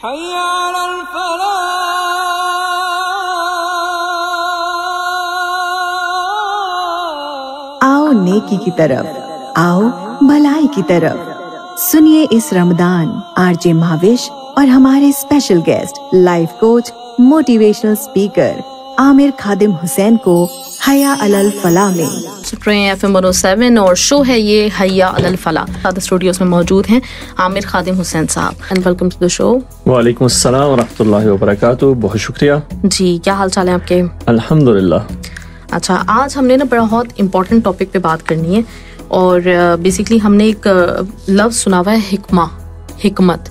حي على الفلاح. آؤ نیکی کی طرف، آؤ بھلائی کی طرف. سنیے اس رمضان آر جے مہاوش اور ہمارے special guest life coach motivational speaker Aamir Khadim Hussain کو حیا علی الفلاح میں. FM 107 اور شو ہے یہ حیا علی الفلاح. ساتھ اسٹوڈیوز میں موجود ہیں عامر خادم حسین صاحب. اینڈ ویلکم ٹو دی شو. وعلیکم السلام ورحمۃ اللہ وبرکاتہ. بہت شکریہ. جی کیا حال چال ہے آپ کے؟ الحمدللہ. اچھا، آج ہم نے نا بہت امپورٹنٹ ٹاپک پہ بات کرنی ہے اور بیسکلی ہم نے ایک لفظ سنا ہوا ہے حکمت،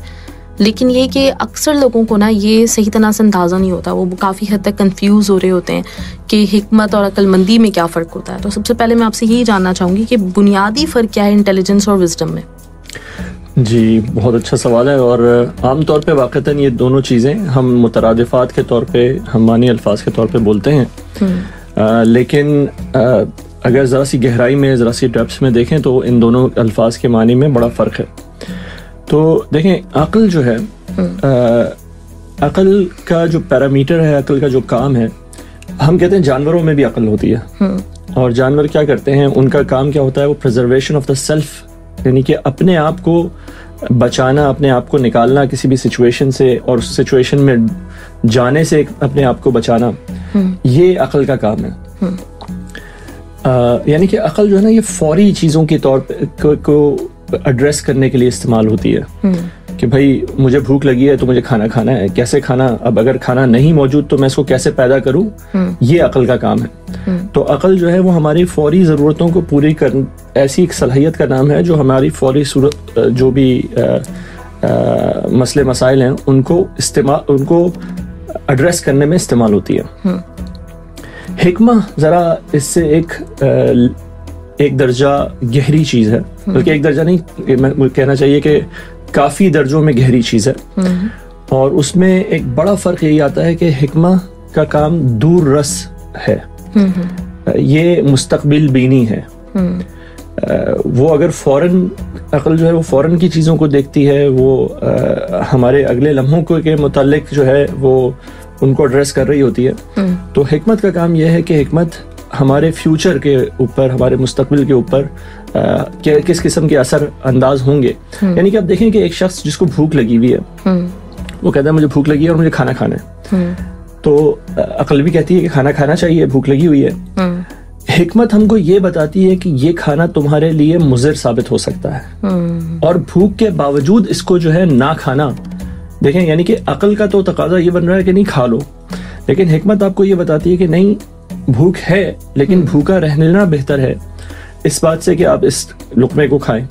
لیکن یہ کہ اکثر لوگوں کو نا یہ صحیح طرح سے اندازہ نہیں ہوتا. وہ کافی حد تک کنفیوز ہو رہے ہوتے ہیں کہ حکمت اور عقل مندی میں کیا فرق ہوتا ہے. تو سب سے پہلے میں آپ سے یہی جاننا چاہوں گی کہ بنیادی فرق کیا ہے انٹیلیجنس اور وزڈم میں؟ جی بہت اچھا سوال ہے، اور عام طور پہ واقعتاً یہ دونوں چیزیں ہم مترادفات کے طور پہ، ہم معنی الفاظ کے طور پہ بولتے ہیں، لیکن اگر ذرا سی گہرائی میں، ذرا سی ڈیپتھ میں دیکھیں تو ان دونوں الفاظ کے معنی میں بڑا فرق ہے. تو دیکھیں، عقل جو ہے، عقل کا جو پیرامیٹر ہے، عقل کا جو کام ہے، ہم کہتے ہیں جانوروں میں بھی عقل ہوتی ہے، اور جانور کیا کرتے ہیں، ان کا کام کیا ہوتا ہے، وہ پریزرویشن آف دا سیلف، یعنی کہ اپنے آپ کو بچانا، اپنے آپ کو نکالنا کسی بھی سچویشن سے، اور اس سچویشن میں جانے سے اپنے آپ کو بچانا، یہ عقل کا کام ہے. یعنی کہ عقل جو ہے نا، یہ فوری چیزوں کے طور پہ کو ایڈریس کرنے کے لیے استعمال ہوتی ہے کہ بھائی مجھے بھوک لگی ہے تو مجھے کھانا کھانا ہے، کیسے کھانا، اب اگر کھانا نہیں موجود تو میں اس کو کیسے پیدا کروں، یہ عقل کا کام ہے. تو عقل جو ہے وہ ہماری فوری ضرورتوں کو پوری ایسی ایک صلاحیت کا نام ہے جو ہماری فوری صورت جو بھی مسئلے مسائل ہیں ان کو ایڈریس کرنے میں استعمال ہوتی ہے. حکمہ ذرا اس سے ایک درجہ گہری چیز ہے، بلکہ ایک درجہ نہیں، میں کہنا چاہیے کہ کافی درجوں میں گہری چیز ہے. اور اس میں ایک بڑا فرق یہی آتا ہے کہ حکمہ کا کام دور رس ہے، یہ مستقبل بینی ہے. وہ اگر فوراً، عقل جو ہے وہ فوراً کی چیزوں کو دیکھتی ہے، وہ ہمارے اگلے لمحوں کے متعلق جو ہے وہ ان کو ایڈریس کر رہی ہوتی ہے. تو حکمت کا کام یہ ہے کہ حکمت ہمارے فیوچر کے اوپر، ہمارے مستقبل کے اوپر کس قسم کے اثر انداز ہوں گے. یعنی کہ آپ دیکھیں کہ ایک شخص جس کو بھوک لگی ہوئی ہے، وہ کہتا ہے مجھے بھوک لگی ہے اور مجھے کھانا کھانا ہے، تو عقل بھی کہتی ہے کہ کھانا کھانا چاہیے، بھوک لگی ہوئی ہے. حکمت ہم کو یہ بتاتی ہے کہ یہ کھانا تمہارے لیے مضر ثابت ہو سکتا ہے، اور بھوک کے باوجود اس کو جو ہے نہ کھانا. دیکھیں، یعنی کہ عقل کا تو تقاضا یہ بن رہا ہے کہ نہیں کھا لو، لیکن حکمت آپ کو یہ بتاتی ہے کہ نہیں، بھوک ہے لیکن بھوکا رہنا بہتر ہے اس بات سے کہ آپ اس لقمے کو کھائیں.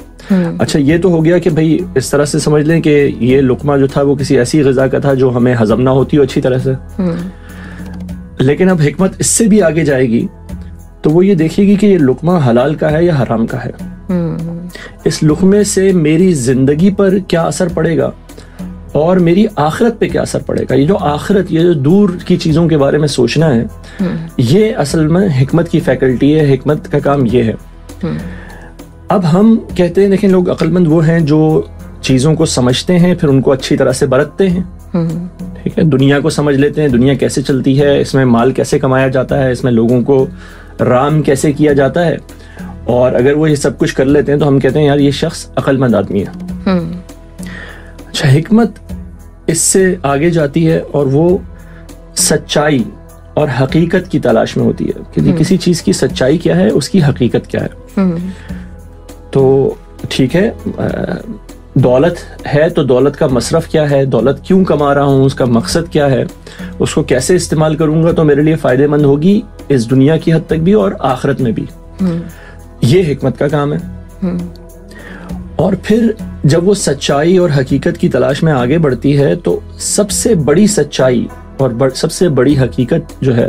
اچھا، یہ تو ہو گیا کہ بھائی اس طرح سے سمجھ لیں کہ یہ لقمہ جو تھا وہ کسی ایسی غذا کا تھا جو ہمیں ہضم نہ ہوتی ہو اچھی طرح سے. لیکن اب حکمت اس سے بھی آگے جائے گی تو وہ یہ دیکھے گی کہ یہ لقمہ حلال کا ہے یا حرام کا ہے، اس لقمے سے میری زندگی پر کیا اثر پڑے گا اور میری آخرت پہ کیا اثر پڑے گا. یہ جو آخرت، یہ جو دور کی چیزوں کے بارے میں سوچنا ہے، یہ اصل میں حکمت کی فیکلٹی ہے، حکمت کا کام یہ ہے. اب ہم کہتے ہیں، دیکھیں، لوگ عقل مند وہ ہیں جو چیزوں کو سمجھتے ہیں، پھر ان کو اچھی طرح سے برتتے ہیں. ٹھیک ہے، دنیا کو سمجھ لیتے ہیں، دنیا کیسے چلتی ہے، اس میں مال کیسے کمایا جاتا ہے، اس میں لوگوں کو رام کیسے کیا جاتا ہے، اور اگر وہ یہ سب کچھ کر لیتے ہیں تو ہم کہتے ہیں یار یہ شخص عقل مند آدمی ہے. اچھا، حکمت اس سے آگے جاتی ہے اور وہ سچائی اور حقیقت کی تلاش میں ہوتی ہے کہ کسی چیز کی سچائی کیا ہے، اس کی حقیقت کیا ہے. تو ٹھیک ہے، دولت ہے تو دولت کا مصرف کیا ہے، دولت کیوں کما رہا ہوں، اس کا مقصد کیا ہے، اس کو کیسے استعمال کروں گا تو میرے لیے فائدہ مند ہوگی اس دنیا کی حد تک بھی اور آخرت میں بھی. یہ حکمت کا کام ہے. اور پھر جب وہ سچائی اور حقیقت کی تلاش میں آگے بڑھتی ہے تو سب سے بڑی سچائی اور سب سے بڑی حقیقت جو ہے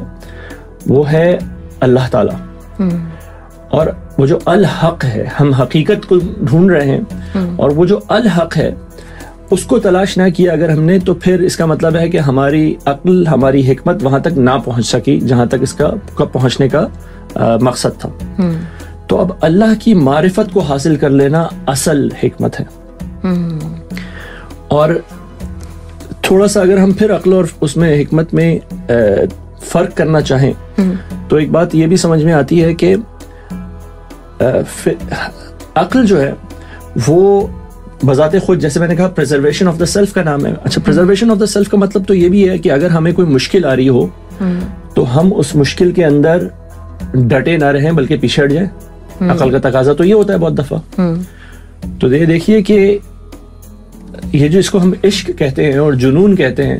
وہ ہے اللہ تعالی. اور وہ جو الحق ہے، ہم حقیقت کو ڈھونڈ رہے ہیں، اور وہ جو الحق ہے اس کو تلاش نہ کیا اگر ہم نے، تو پھر اس کا مطلب ہے کہ ہماری عقل، ہماری حکمت وہاں تک نہ پہنچ سکی جہاں تک اس کا پہنچنے کا مقصد تھا. تو اب اللہ کی معرفت کو حاصل کر لینا اصل حکمت ہے. اور تھوڑا سا اگر ہم پھر عقل اور اس میں حکمت میں فرق کرنا چاہیں تو ایک بات یہ بھی سمجھ میں آتی ہے کہ عقل جو ہے وہ بذات خود، جیسے میں نے کہا پریزرویشن آف دا سیلف کا نام ہے. اچھا، پریزرویشن آف دا سیلف کا مطلب تو یہ بھی ہے کہ اگر ہمیں کوئی مشکل آ رہی ہو تو ہم اس مشکل کے اندر ڈٹے نہ رہیں بلکہ پیچھے ہٹ جائیں. عقل کا تقاضا تو یہ ہوتا ہے بہت دفعہ. تو یہ دیکھیے کہ یہ جو اس کو ہم عشق کہتے ہیں اور جنون کہتے ہیں،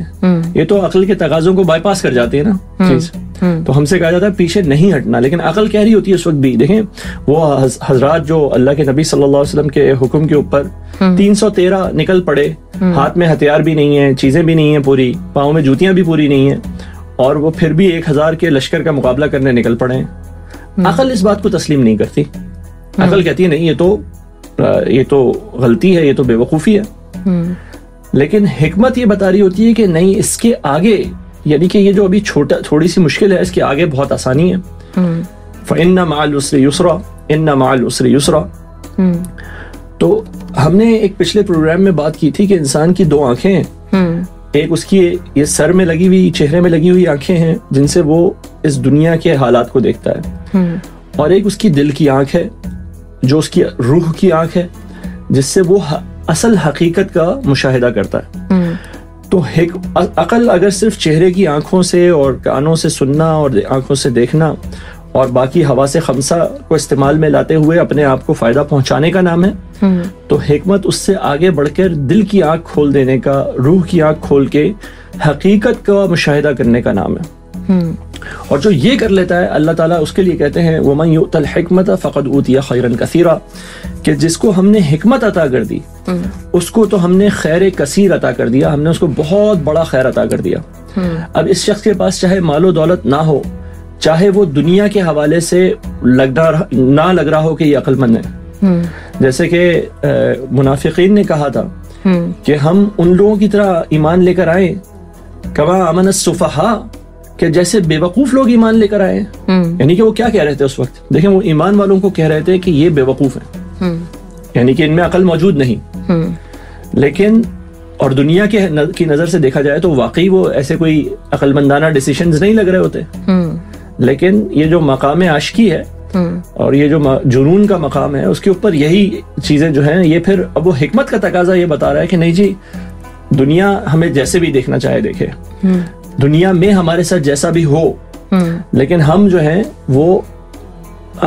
یہ تو عقل کے تقاضوں کو بائی پاس کر جاتی ہے نا چیز. تو ہم سے کہا جاتا ہے پیچھے نہیں ہٹنا، لیکن عقل کہہ رہی ہوتی ہے اس وقت بھی. دیکھیں وہ حضرات جو اللہ کے نبی صلی اللہ علیہ وسلم کے حکم کے اوپر 313 نکل پڑے، ہاتھ میں ہتھیار بھی نہیں ہیں، چیزیں بھی نہیں ہیں پوری، پاؤں میں جوتیاں بھی پوری نہیں ہیں، اور وہ پھر بھی 1000 کے لشکر کا مقابلہ کرنے نکل پڑے ہیں. عقل اس بات کو تسلیم نہیں کرتی. عقل کہتی ہے نہیں، یہ تو غلطی ہے، یہ تو بے وقوفی ہے. لیکن حکمت یہ بتا رہی ہوتی ہے کہ نہیں، اس کے آگے، یعنی کہ یہ جو ابھی تھوڑی سی مشکل ہے، اس کے آگے بہت آسانی ہے. فَإِنَّ مَعَ الْعُسْرِ يُسْرًا إِنَّ مَعَ الْعُسْرِ يُسْرًا. تو ہم نے ایک پچھلے پروگرام میں بات کی تھی کہ انسان کی 2 آنکھیں ہیں. ایک اس کی یہ سر میں لگی ہوئی، چہرے میں لگی ہوئی آنکھیں ہیں جن سے وہ اس دنیا کے حالات کو دیکھتا ہے، اور ایک اس کی دل کی آنکھ ہے جو اس کی روح کی آنکھ ہے جس سے وہ اصل حقیقت کا مشاہدہ کرتا ہے. تو عقل اگر صرف چہرے کی آنکھوں سے اور کانوں سے سننا اور آنکھوں سے دیکھنا اور باقی حواس خمسہ کو استعمال میں لاتے ہوئے اپنے آپ کو فائدہ پہنچانے کا نام ہے، تو حکمت اس سے آگے بڑھ کر دل کی آنکھ کھول دینے کا، روح کی آنکھ کھول کے حقیقت کا مشاہدہ کرنے کا نام ہے. اور جو یہ کر لیتا ہے اللہ تعالیٰ اس کے لیے کہتے ہیں وَمَن يُؤْتَ الْحِكْمَةَ فَقَدْ أُوتِيَ خَيْرًا كَثِيرًا، کہ جس کو ہم نے حکمت عطا کر دی اس کو تو ہم نے خیر کثیر عطا کر دیا، ہم نے اس کو بہت بڑا خیر عطا کر دیا. اب اس شخص کے پاس چاہے مال و دولت نہ ہو، چاہے وہ دنیا کے حوالے سے نہ لگ رہا ہو کہ یہ عقل مند ہے، جیسے کہ منافقین نے کہا تھا کہ ہم ان لوگوں کی طرح ایمان لے کر آئے کما آمن السفہاء، کہ جیسے بے وقوف لوگ ایمان لے کر آئے ہیں. یعنی کہ وہ کیا کہہ رہے تھے اس وقت؟ دیکھیں وہ ایمان والوں کو کہہ رہے تھے کہ یہ بے وقوف ہیں، یعنی کہ ان میں عقل موجود نہیں. لیکن اور دنیا کی نظر سے دیکھا جائے تو واقعی وہ ایسے کوئی عقل مندانہ ڈیسیشنز نہیں لگ رہے ہوتے. لیکن یہ جو مقام عاشقی ہے اور یہ جو جنون کا مقام ہے، اس کے اوپر یہی چیزیں جو ہیں، یہ پھر اب وہ حکمت کا تقاضا یہ بتا رہا ہے کہ نہیں جی، دنیا ہمیں جیسے بھی دیکھنا چاہے دیکھے، دنیا میں ہمارے ساتھ جیسا بھی ہو، لیکن ہم جو ہیں وہ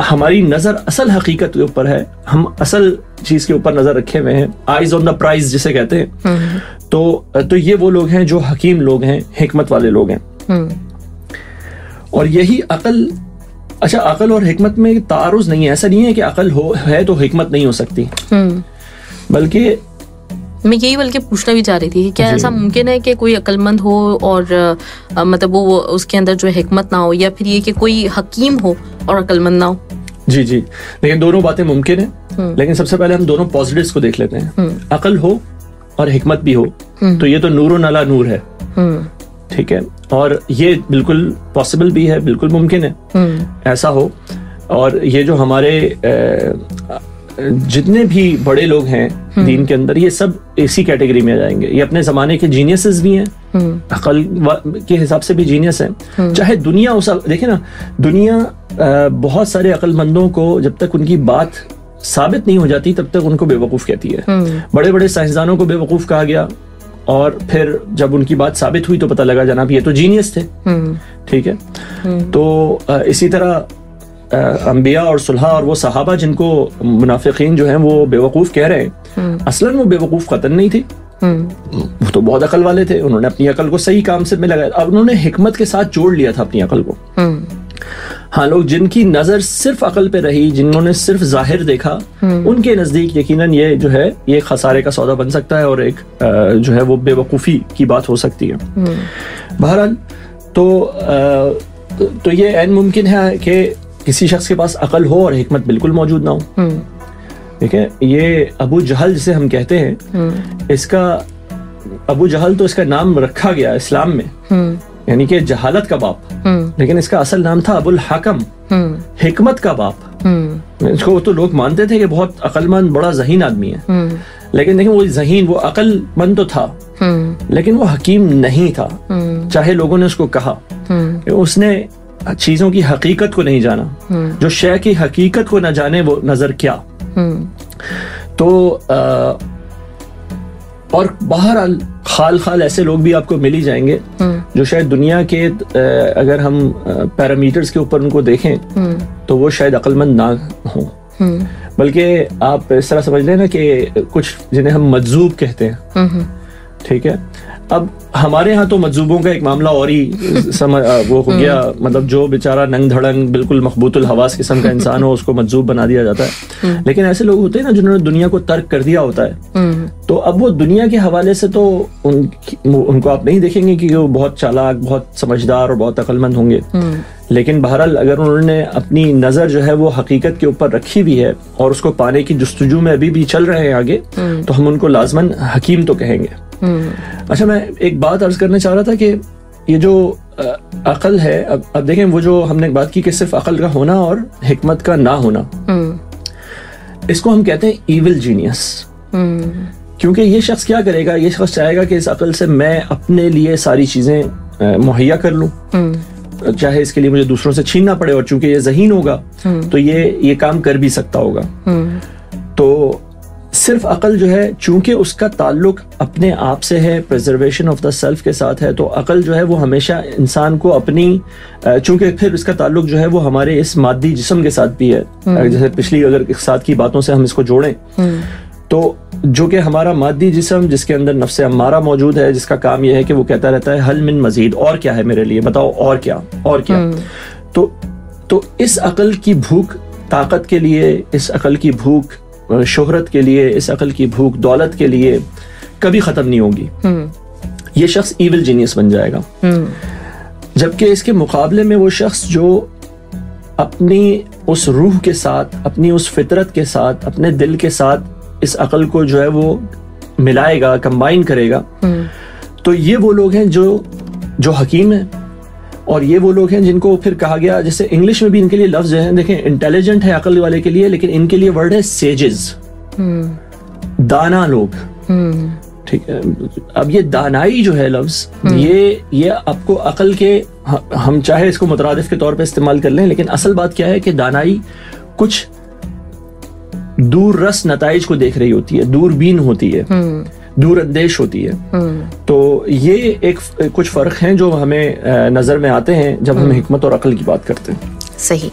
ہماری نظر اصل حقیقت کے اوپر ہے، ہم اصل چیز کے اوپر نظر رکھے ہوئے ہیں، آئیز آن دا پرائز جسے کہتے ہیں. تو یہ وہ لوگ ہیں جو حکیم لوگ ہیں، حکمت والے لوگ ہیں. اور یہی عقل، اچھا عقل اور حکمت میں تعارض نہیں ہے، ایسا نہیں ہے کہ عقل ہے تو حکمت نہیں ہو سکتی، بلکہ میں یہی بلکہ پوچھنا بھی چاہ رہی تھی کہ کیا ایسا ممکن ہے کہ کوئی عقل مند ہو اور مطلب وہ اس کے اندر جو حکمت نہ ہو، یا پھر یہ کہ کوئی حکیم ہو اور عقل مند نہ ہو؟ جی لیکن دونوں باتیں ممکن ہیں. لیکن سب سے پہلے ہم دونوں پازیٹیوز کو دیکھ لیتے ہیں. عقل ہو اور حکمت بھی ہو تو یہ تو نور علی نور ہے، ٹھیک ہے، اور یہ بالکل پاسبل بھی ہے، بالکل ممکن ہے ایسا ہو. اور یہ جو ہمارے جتنے بھی بڑے لوگ ہیں دین کے اندر، یہ سب اسی کیٹیگری میں آ جائیں گے. یہ اپنے زمانے کے جینیسز بھی ہیں، عقل کے حساب سے بھی جینیس ہیں. چاہے دنیا دیکھیں نا، دنیا بہت سارے عقل مندوں کو جب تک ان کی بات ثابت نہیں ہو جاتی تب تک ان کو بے وقوف کہتی ہے. بڑے بڑے سائنسدانوں کو بے وقوف کہا گیا، اور پھر جب ان کی بات ثابت ہوئی تو پتہ لگا جناب یہ تو جینیس تھے. ٹھیک ہے، تو اسی طرح انبیاء اور صلحاء اور وہ صحابہ جن کو منافقین جو ہیں وہ بے وقوف کہہ رہے ہیں، اصلاً وہ بے وقوف قطعاً نہیں تھی، وہ تو بہت عقل والے تھے. انہوں نے اپنی عقل کو صحیح کام سے میں لگایا، اب انہوں نے حکمت کے ساتھ جوڑ لیا تھا اپنی عقل کو. ہاں، لوگ جن کی نظر صرف عقل پہ رہی، جنہوں نے صرف ظاہر دیکھا، ان کے نزدیک یقیناً یہ جو ہے یہ خسارے کا سودا بن سکتا ہے اور ایک جو ہے وہ بے وقوفی کی بات ہو سکتی ہے. بہرحال تو یہ عین ممکن ہے کہ کسی شخص کے پاس عقل ہو اور حکمت بالکل موجود نہ ہو. دیکھیں یہ ابو جہل جسے ہم کہتے ہیں، اس کا ابو جہل تو اس کا نام رکھا گیا اسلام میں، یعنی کہ جہالت کا باپ، لیکن اس کا اصل نام تھا ابو الحکم، حکمت کا باپ. اس کو تو لوگ مانتے تھے کہ بہت عقل مند، بڑا ذہین آدمی ہے، لیکن دیکھیں وہ ذہین، وہ عقل مند تو تھا لیکن وہ حکیم نہیں تھا, چاہے لوگوں نے اس کو کہا. اس نے چیزوں کی حقیقت کو نہیں جانا. جو شے کی حقیقت کو نہ جانے وہ نظر کیا. تو اور بہرحال خال ایسے لوگ بھی آپ کو مل ہی جائیں گے جو شاید دنیا کے اگر ہم پیرامیٹرز کے اوپر ان کو دیکھیں تو وہ شاید عقل مند نہ ہوں, بلکہ آپ اس طرح سمجھ لیں نا کہ کچھ جنہیں ہم مجذوب کہتے ہیں. ٹھیک ہے, اب ہمارے ہاں تو مجذوبوں کا ایک معاملہ اور ہی وہ ہو گیا, مطلب جو بیچارہ ننگ دھڑنگ بالکل مخبوط الحواس قسم کا انسان ہو اس کو مجذوب بنا دیا جاتا ہے. لیکن ایسے لوگ ہوتے ہیں نا جنہوں نے دنیا کو ترک کر دیا ہوتا ہے, تو اب وہ دنیا کے حوالے سے تو ان کو آپ نہیں دیکھیں گے کہ وہ بہت چالاک, بہت سمجھدار اور بہت عقل مند ہوں گے. لیکن بہرحال اگر انہوں نے اپنی نظر جو ہے وہ حقیقت کے اوپر رکھی ہوئی ہے اور اس کو پانے کی جستجو میں ابھی بھی چل رہے ہیں آگے, تو ہم ان کو لازماً حکیم تو کہیں گے. اچھا, میں ایک بات عرض کرنا چاہ رہا تھا کہ یہ جو عقل ہے, اب دیکھیں وہ جو ہم نے بات کی کہ صرف عقل کا ہونا اور حکمت کا نہ ہونا, اس کو ہم کہتے ہیں ایول جینیس. کیونکہ یہ شخص کیا کرے گا, یہ شخص چاہے گا کہ اس عقل سے میں اپنے لیے ساری چیزیں مہیا کر لوں, چاہے اس کے لیے مجھے دوسروں سے چھیننا پڑے, اور چونکہ یہ ذہین ہوگا تو یہ کام کر بھی سکتا ہوگا. تو صرف عقل جو ہے چونکہ اس کا تعلق اپنے آپ سے ہے, پریزرویشن آف دا سیلف کے ساتھ ہے, تو عقل جو ہے وہ ہمیشہ انسان کو اپنی, چونکہ پھر اس کا تعلق جو ہے وہ ہمارے اس مادی جسم کے ساتھ بھی ہے. جیسے پچھلی اگر اقتصاد کی باتوں سے ہم اس کو جوڑیں تو جو کہ ہمارا مادی جسم جس کے اندر نفس امارہ موجود ہے, جس کا کام یہ ہے کہ وہ کہتا رہتا ہے حل من مزید, اور کیا ہے میرے لیے, بتاؤ اور کیا اور کیا. تو اس عقل کی بھوک طاقت کے لیے, اس عقل کی بھوک شہرت کے لیے, اس عقل کی بھوک دولت کے لیے کبھی ختم نہیں ہوگی. یہ شخص ایول جینیس بن جائے گا. جبکہ اس کے مقابلے میں وہ شخص جو اپنی اس روح کے ساتھ, اپنی اس فطرت کے ساتھ, اپنے دل کے ساتھ اس عقل کو جو ہے وہ ملائے گا, کمبائن کرے گا, تو یہ وہ لوگ ہیں جو حکیم ہیں. اور یہ وہ لوگ ہیں جن کو پھر کہا گیا, جیسے انگلش میں بھی ان کے لیے لفظ جو ہیں, دیکھیں انٹیلیجنٹ ہے عقل والے کے لیے, لیکن ان کے لیے ورڈ ہے سیجز, دانا لوگ. ٹھیک ہے, اب یہ دانائی جو ہے لفظ, یہ آپ کو عقل کے, ہم چاہے اس کو مترادف کے طور پہ استعمال کر لیں, لیکن اصل بات کیا ہے کہ دانائی کچھ دور رس نتائج کو دیکھ رہی ہوتی ہے, دور بین ہوتی ہے, دور اندیش ہوتی ہے. تو یہ ایک کچھ فرق ہیں جو ہمیں نظر میں آتے ہیں جب ہم حکمت اور عقل کی بات کرتے ہیں. صحیح.